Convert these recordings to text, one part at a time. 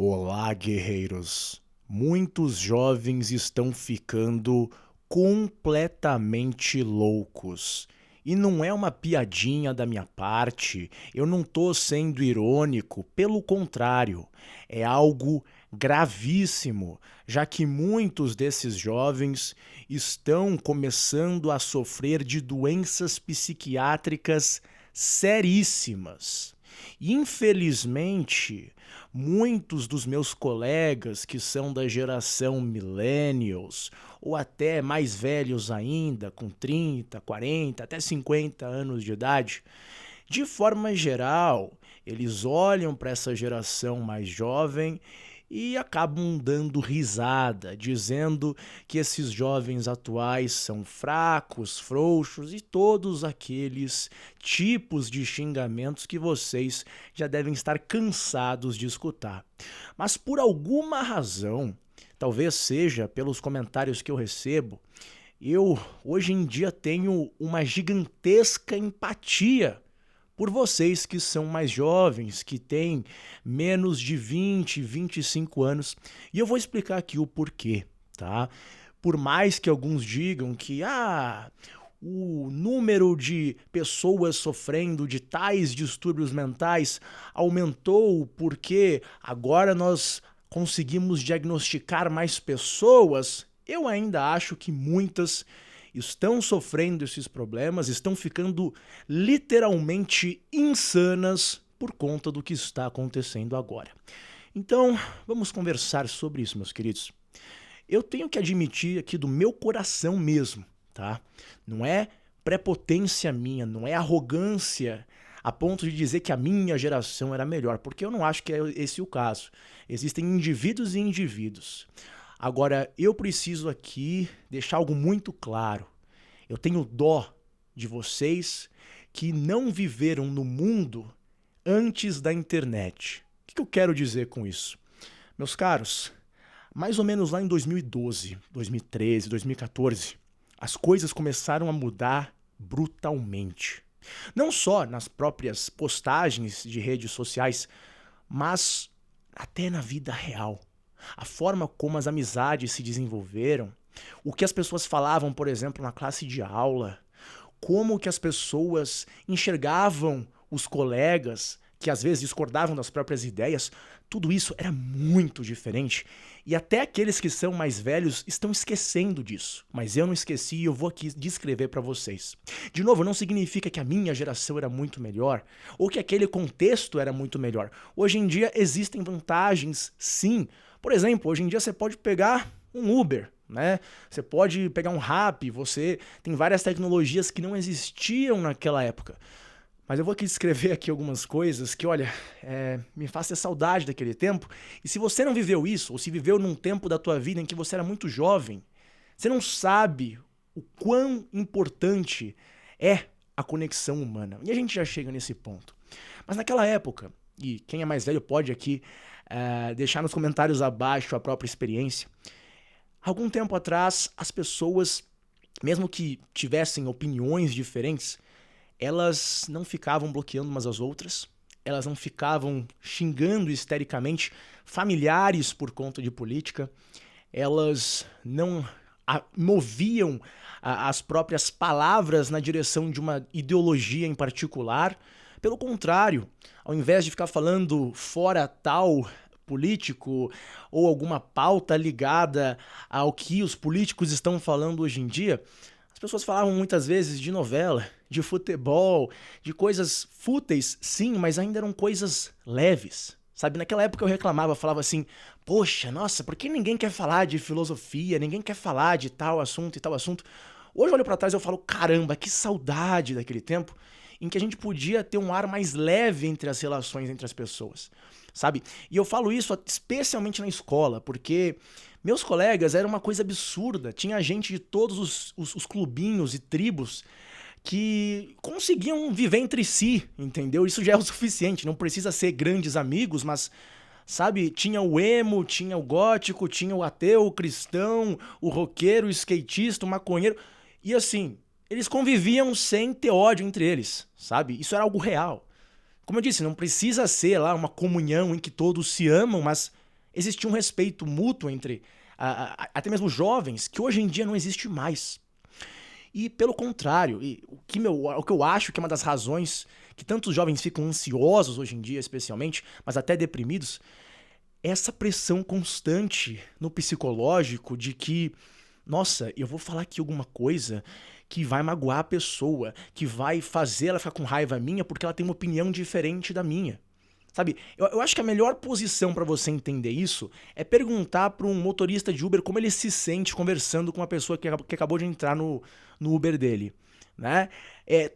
Olá, guerreiros! Muitos jovens estão ficando completamente loucos. E não é uma piadinha da minha parte, eu não tô sendo irônico, pelo contrário, é algo gravíssimo, já que muitos desses jovens estão começando a sofrer de doenças psiquiátricas seríssimas. Infelizmente, muitos dos meus colegas que são da geração millennials, ou até mais velhos ainda, com 30, 40, até 50 anos de idade, de forma geral, eles olham para essa geração mais jovem e acabam dando risada, dizendo que esses jovens atuais são fracos, frouxos e todos aqueles tipos de xingamentos que vocês já devem estar cansados de escutar. Mas por alguma razão, talvez seja pelos comentários que eu recebo, eu hoje em dia tenho uma gigantesca empatia por vocês que são mais jovens, que têm menos de 20, 25 anos. E eu vou explicar aqui o porquê, tá? Por mais que alguns digam que o número de pessoas sofrendo de tais distúrbios mentais aumentou porque agora nós conseguimos diagnosticar mais pessoas, eu ainda acho que muitas estão sofrendo esses problemas, estão ficando literalmente insanas por conta do que está acontecendo agora. Então, vamos conversar sobre isso, meus queridos. Eu tenho que admitir aqui do meu coração mesmo, tá? Não é prepotência minha, não é arrogância a ponto de dizer que a minha geração era melhor, porque eu não acho que é esse o caso. Existem indivíduos e indivíduos. Agora, eu preciso aqui deixar algo muito claro. Eu tenho dó de vocês que não viveram no mundo antes da internet. O que eu quero dizer com isso? Meus caros, mais ou menos lá em 2012, 2013, 2014, as coisas começaram a mudar brutalmente. Não só nas próprias postagens de redes sociais, mas até na vida real. A forma como as amizades se desenvolveram, o que as pessoas falavam, por exemplo, na classe de aula, como que as pessoas enxergavam os colegas, que às vezes discordavam das próprias ideias, tudo isso era muito diferente. E até aqueles que são mais velhos estão esquecendo disso. Mas eu não esqueci e eu vou aqui descrever para vocês. De novo, não significa que a minha geração era muito melhor ou que aquele contexto era muito melhor. Hoje em dia existem vantagens, sim. Por exemplo, hoje em dia você pode pegar um Uber, né? Você pode pegar um Rappi, você tem várias tecnologias que não existiam naquela época. Mas eu vou aqui descrever aqui algumas coisas que, olha, me faz ter saudade daquele tempo. E se você não viveu isso, ou se viveu num tempo da tua vida em que você era muito jovem, você não sabe o quão importante é a conexão humana. E a gente já chega nesse ponto. Mas naquela época, e quem é mais velho pode aqui deixar nos comentários abaixo a própria experiência, algum tempo atrás, as pessoas, mesmo que tivessem opiniões diferentes, elas não ficavam bloqueando umas às outras, elas não ficavam xingando histericamente familiares por conta de política, elas não moviam as próprias palavras na direção de uma ideologia em particular. Pelo contrário, ao invés de ficar falando fora tal político ou alguma pauta ligada ao que os políticos estão falando hoje em dia, as pessoas falavam muitas vezes de novela, de futebol, de coisas fúteis, sim, mas ainda eram coisas leves. Sabe, naquela época eu reclamava, falava assim, poxa, nossa, por que ninguém quer falar de filosofia, ninguém quer falar de tal assunto e tal assunto? Hoje eu olho pra trás e eu falo, caramba, que saudade daquele tempo em que a gente podia ter um ar mais leve entre as relações entre as pessoas, sabe? E eu falo isso especialmente na escola, porque meus colegas eram uma coisa absurda. Tinha gente de todos os clubinhos e tribos que conseguiam viver entre si, entendeu? Isso já é o suficiente, não precisa ser grandes amigos, mas, sabe, tinha o emo, tinha o gótico, tinha o ateu, o cristão, o roqueiro, o skatista, o maconheiro, e assim, eles conviviam sem ter ódio entre eles, sabe? Isso era algo real. Como eu disse, não precisa ser lá uma comunhão em que todos se amam, mas Existia um respeito mútuo entre até mesmo jovens, que hoje em dia não existe mais. E pelo contrário, o que eu acho que é uma das razões que tantos jovens ficam ansiosos hoje em dia, especialmente, mas até deprimidos, é essa pressão constante no psicológico de que, nossa, eu vou falar aqui alguma coisa que vai magoar a pessoa, que vai fazer ela ficar com raiva minha porque ela tem uma opinião diferente da minha. Sabe, eu acho que a melhor posição pra você entender isso é perguntar pra um motorista de Uber como ele se sente conversando com uma pessoa que acabou de entrar no Uber dele, né?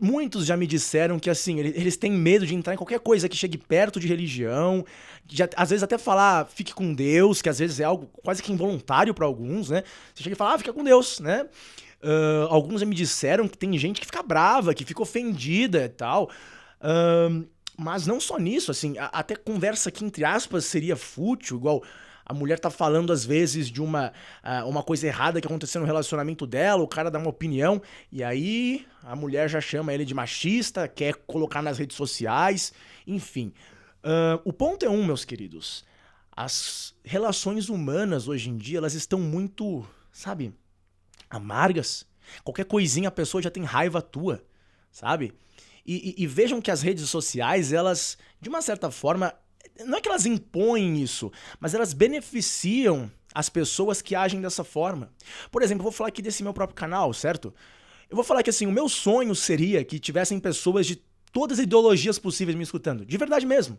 Muitos já me disseram que, assim, eles têm medo de entrar em qualquer coisa que chegue perto de religião, às vezes até falar fique com Deus, que às vezes é algo quase que involuntário pra alguns, né? Você chega e fala, fica com Deus, né? Alguns já me disseram que tem gente que fica brava, que fica ofendida e tal. Mas não só nisso, assim, até conversa que, entre aspas, seria fútil, igual a mulher tá falando às vezes de uma coisa errada que aconteceu no relacionamento dela, o cara dá uma opinião, e aí a mulher já chama ele de machista, quer colocar nas redes sociais, enfim. O ponto é meus queridos, as relações humanas hoje em dia, elas estão muito, sabe, amargas. Qualquer coisinha a pessoa já tem raiva tua, sabe? E vejam que as redes sociais, elas, de uma certa forma, não é que elas impõem isso, mas elas beneficiam as pessoas que agem dessa forma. Por exemplo, eu vou falar aqui desse meu próprio canal, certo? Eu vou falar que, assim, o meu sonho seria que tivessem pessoas de todas as ideologias possíveis me escutando. De verdade mesmo.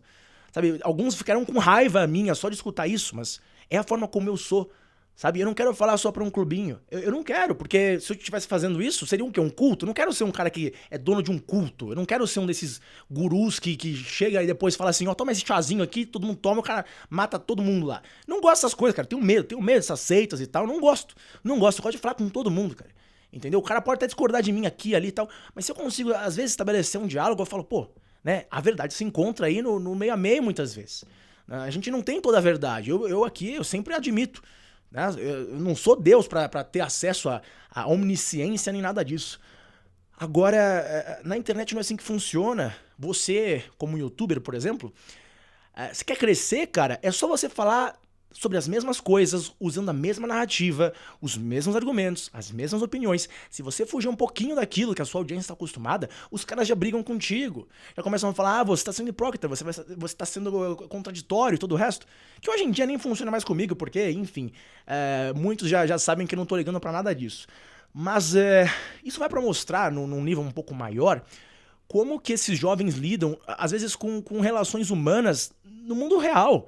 Sabe, alguns ficaram com raiva minha só de escutar isso, mas é a forma como eu sou. Sabe, eu não quero falar só pra um clubinho. Eu não quero, porque se eu estivesse fazendo isso, seria um quê? Um culto? Eu não quero ser um cara que é dono de um culto. Eu não quero ser um desses gurus que chega e depois fala assim, ó, toma esse chazinho aqui, todo mundo toma, o cara mata todo mundo lá. Não gosto dessas coisas, cara. Tenho medo dessas seitas e tal. Não gosto. Não gosto. Eu gosto de falar com todo mundo, cara. Entendeu? O cara pode até discordar de mim aqui, ali e tal. Mas se eu consigo, às vezes, estabelecer um diálogo, eu falo, pô, né? A verdade se encontra aí no meio a meio, muitas vezes. A gente não tem toda a verdade. Eu aqui, eu sempre admito. Eu não sou Deus pra ter acesso à omnisciência nem nada disso. Agora, na internet não é assim que funciona. Você, como youtuber, por exemplo, você quer crescer, cara, é só você falar sobre as mesmas coisas, usando a mesma narrativa, os mesmos argumentos, as mesmas opiniões. Se você fugir um pouquinho daquilo que a sua audiência está acostumada, os caras já brigam contigo. Já começam a falar, você está sendo hipócrita, você está sendo contraditório e todo o resto. Que hoje em dia nem funciona mais comigo, porque, enfim, muitos já sabem que eu não tô ligando pra nada disso. Mas isso vai pra mostrar, num nível um pouco maior, como que esses jovens lidam, às vezes, com relações humanas no mundo real.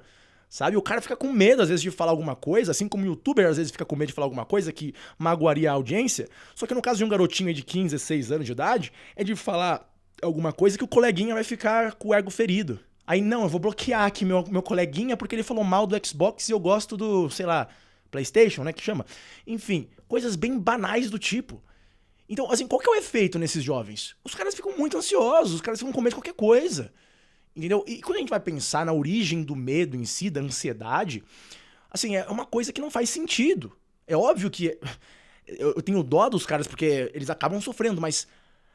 Sabe, o cara fica com medo às vezes de falar alguma coisa, assim como o youtuber às vezes fica com medo de falar alguma coisa que magoaria a audiência. Só que no caso de um garotinho aí de 15, 16 anos de idade, é de falar alguma coisa que o coleguinha vai ficar com o ego ferido. Aí não, eu vou bloquear aqui meu coleguinha porque ele falou mal do Xbox e eu gosto do, sei lá, PlayStation, né, que chama. Enfim, coisas bem banais do tipo. Então, assim, qual que é o efeito nesses jovens? Os caras ficam muito ansiosos, os caras ficam com medo de qualquer coisa. Entendeu? E quando a gente vai pensar na origem do medo em si, da ansiedade, assim, é uma coisa que não faz sentido. É óbvio que eu tenho dó dos caras porque eles acabam sofrendo, mas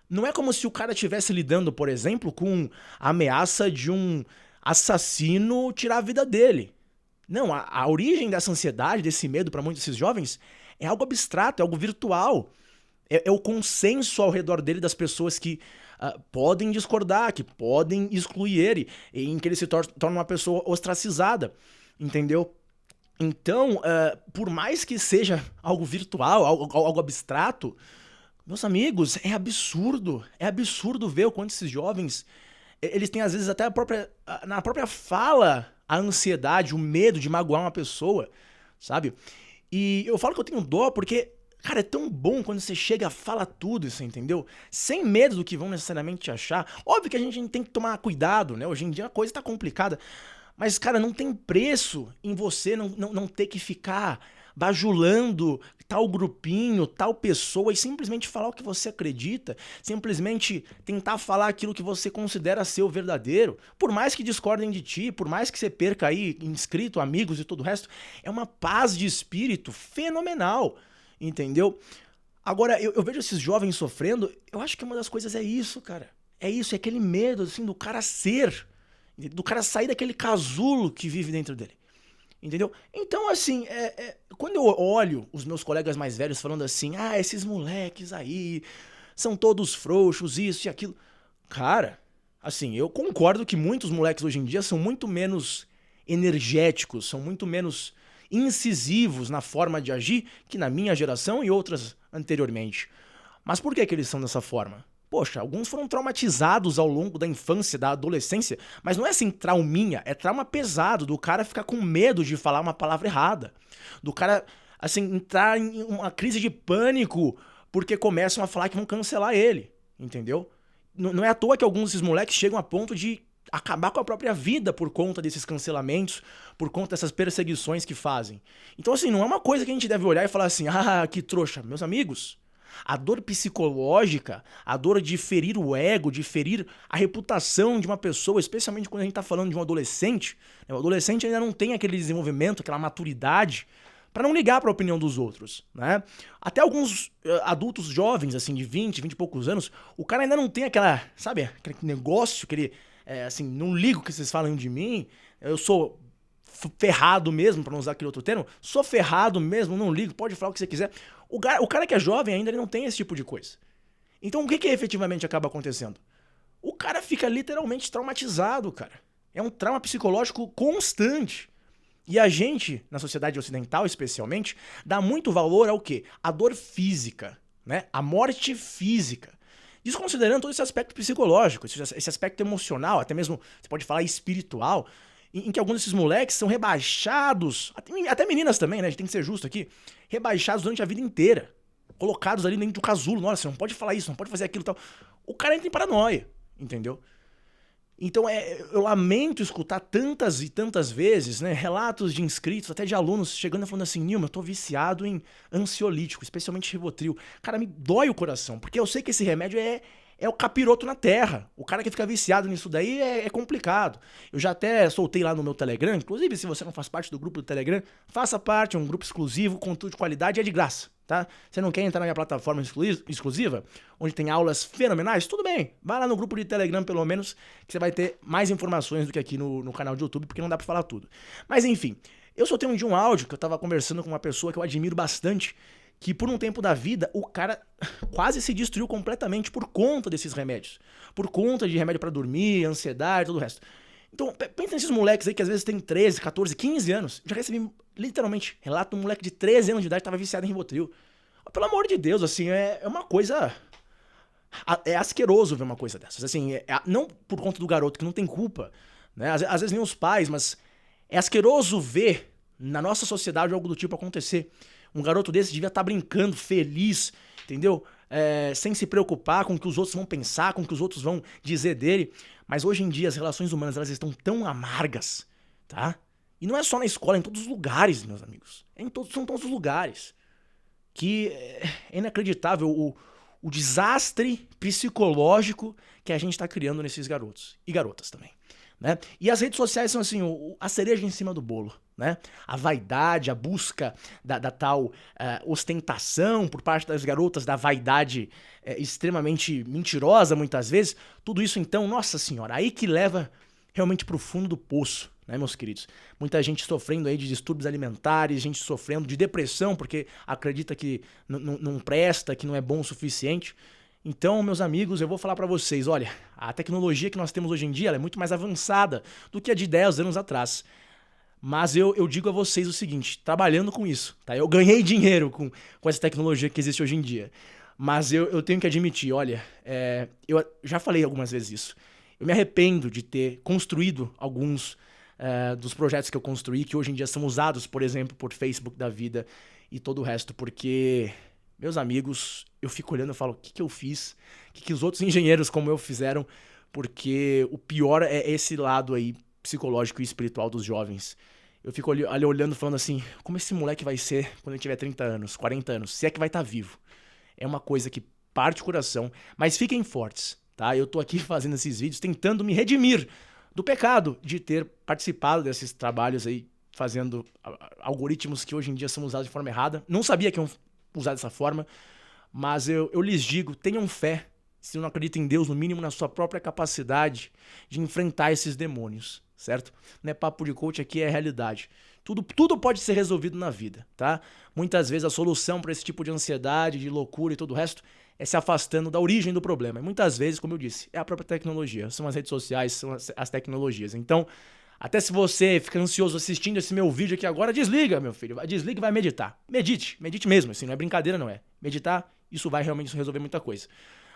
não é como se o cara estivesse lidando, por exemplo, com a ameaça de um assassino tirar a vida dele. Não, a origem dessa ansiedade, desse medo para muitos desses jovens é algo abstrato, é algo virtual. É o consenso ao redor dele das pessoas que podem discordar, que podem excluir ele, em que ele se torna uma pessoa ostracizada, entendeu? Então, por mais que seja algo virtual, algo abstrato, meus amigos, é absurdo ver o quanto esses jovens, eles têm às vezes até na própria fala, a ansiedade, o medo de magoar uma pessoa, sabe? E eu falo que eu tenho dó porque, cara, é tão bom quando você chega, fala tudo, você entendeu? Sem medo do que vão necessariamente te achar. Óbvio que a gente tem que tomar cuidado, né? Hoje em dia a coisa tá complicada. Mas, cara, não tem preço em você não ter que ficar bajulando tal grupinho, tal pessoa e simplesmente falar o que você acredita, simplesmente tentar falar aquilo que você considera ser o verdadeiro. Por mais que discordem de ti, por mais que você perca aí inscrito, amigos e todo o resto, é uma paz de espírito fenomenal. Entendeu? Agora, eu vejo esses jovens sofrendo, eu acho que uma das coisas é isso, cara. É isso, é aquele medo, assim, do cara ser, do cara sair daquele casulo que vive dentro dele. Entendeu? Então, assim, quando eu olho os meus colegas mais velhos falando assim, esses moleques aí são todos frouxos, isso e aquilo. Cara, assim, eu concordo que muitos moleques hoje em dia são muito menos energéticos, são muito menos incisivos na forma de agir que na minha geração e outras anteriormente. Mas por que eles são dessa forma? Poxa, alguns foram traumatizados ao longo da infância, da adolescência, mas não é assim trauminha, é trauma pesado do cara ficar com medo de falar uma palavra errada. Do cara, assim, entrar em uma crise de pânico porque começam a falar que vão cancelar ele, entendeu? Não é à toa que alguns desses moleques chegam a ponto de acabar com a própria vida por conta desses cancelamentos, por conta dessas perseguições que fazem. Então, assim, não é uma coisa que a gente deve olhar e falar assim, que trouxa. Meus amigos, a dor psicológica, a dor de ferir o ego, de ferir a reputação de uma pessoa, especialmente quando a gente tá falando de um adolescente, né? O adolescente ainda não tem aquele desenvolvimento, aquela maturidade para não ligar para a opinião dos outros, né? Até alguns adultos jovens, assim, de 20 e poucos anos, o cara ainda não tem aquela, sabe, aquele negócio, aquele, assim, não ligo o que vocês falam de mim, eu sou ferrado mesmo, pra não usar aquele outro termo, sou ferrado mesmo, não ligo, pode falar o que você quiser. O cara que é jovem ainda ele não tem esse tipo de coisa. Então o que efetivamente acaba acontecendo? O cara fica literalmente traumatizado, cara. É um trauma psicológico constante. E a gente, na sociedade ocidental especialmente, dá muito valor ao quê? A dor física, né? A morte física. Desconsiderando todo esse aspecto psicológico, esse aspecto emocional, até mesmo, você pode falar espiritual, em que alguns desses moleques são rebaixados, até meninas também, né? A gente tem que ser justo aqui, rebaixados durante a vida inteira. Colocados ali dentro do casulo. Nossa, você não pode falar isso, não pode fazer aquilo e tal. O cara entra em paranoia, entendeu? Então eu lamento escutar tantas e tantas vezes, né, relatos de inscritos, até de alunos, chegando e falando assim, Nilma, eu tô viciado em ansiolítico, especialmente Rivotril. Cara, me dói o coração, porque eu sei que esse remédio é o capiroto na terra. O cara que fica viciado nisso daí é complicado. Eu já até soltei lá no meu Telegram, inclusive se você não faz parte do grupo do Telegram, faça parte, é um grupo exclusivo, conteúdo de qualidade e é de graça. Tá? Você não quer entrar na minha plataforma exclusiva, onde tem aulas fenomenais? Tudo bem, vai lá no grupo de Telegram pelo menos, que você vai ter mais informações do que aqui no canal de YouTube, porque não dá pra falar tudo. Mas enfim, eu soltei um dia um áudio que eu tava conversando com uma pessoa que eu admiro bastante, que por um tempo da vida, o cara quase se destruiu completamente por conta desses remédios. Por conta de remédio pra dormir, ansiedade e todo o resto. Então, pensa nesses moleques aí que às vezes tem 13, 14, 15 anos. Já recebi, literalmente, relato de um moleque de 13 anos de idade que tava viciado em Rivotril. Pelo amor de Deus, assim, é uma coisa... É asqueroso ver uma coisa dessas. Assim, não por conta do garoto, que não tem culpa, né? Às vezes nem os pais, mas é asqueroso ver na nossa sociedade algo do tipo acontecer. Um garoto desse devia estar brincando, feliz, entendeu? Sem se preocupar com o que os outros vão pensar, com o que os outros vão dizer dele. Mas hoje em dia as relações humanas elas estão tão amargas, tá? E não é só na escola, é em todos os lugares, meus amigos. São todos os lugares. Que é inacreditável o desastre psicológico que a gente está criando nesses garotos. E garotas também. Né? E as redes sociais são assim, a cereja em cima do bolo. Né? A vaidade, a busca da tal ostentação por parte das garotas, da vaidade extremamente mentirosa muitas vezes. Tudo isso então, nossa senhora, aí que leva realmente pro fundo do poço, né, meus queridos? Muita gente sofrendo aí de distúrbios alimentares, gente sofrendo de depressão porque acredita que não presta, que não é bom o suficiente. Então, meus amigos, eu vou falar pra vocês, olha, a tecnologia que nós temos hoje em dia ela é muito mais avançada do que a de 10 anos atrás. Mas eu digo a vocês o seguinte, trabalhando com isso, tá? Eu ganhei dinheiro com essa tecnologia que existe hoje em dia. Mas eu tenho que admitir, olha, eu já falei algumas vezes isso. Eu me arrependo de ter construído alguns dos projetos que eu construí, que hoje em dia são usados, por exemplo, por Facebook da vida e todo o resto, porque, meus amigos, eu fico olhando e falo, o que eu fiz? O que os outros engenheiros como eu fizeram? Porque o pior é esse lado aí psicológico e espiritual dos jovens. Eu fico ali olhando falando assim, como esse moleque vai ser quando ele tiver 30 anos, 40 anos, se é que vai estar vivo. É uma coisa que parte o coração, mas fiquem fortes, tá? Eu tô aqui fazendo esses vídeos tentando me redimir do pecado de ter participado desses trabalhos aí, fazendo algoritmos que hoje em dia são usados de forma errada. Não sabia que iam usar dessa forma, mas eu lhes digo, tenham fé, se não acreditam em Deus, no mínimo na sua própria capacidade de enfrentar esses demônios, certo? Não é papo de coach, aqui é realidade. Tudo pode ser resolvido na vida, tá? Muitas vezes a solução para esse tipo de ansiedade, de loucura e todo o resto é se afastando da origem do problema. E muitas vezes, como eu disse, é a própria tecnologia. São as redes sociais, são as tecnologias. Então, até se você fica ansioso assistindo esse meu vídeo aqui agora, desliga, meu filho. Desliga e vai meditar. Medite mesmo, assim, não é brincadeira, não é. Meditar, isso vai realmente resolver muita coisa.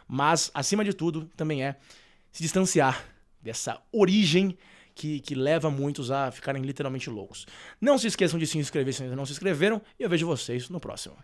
Mas, acima de tudo, também é se distanciar dessa origem que leva muitos a ficarem literalmente loucos. Não se esqueçam de se inscrever se ainda não se inscreveram e eu vejo vocês no próximo.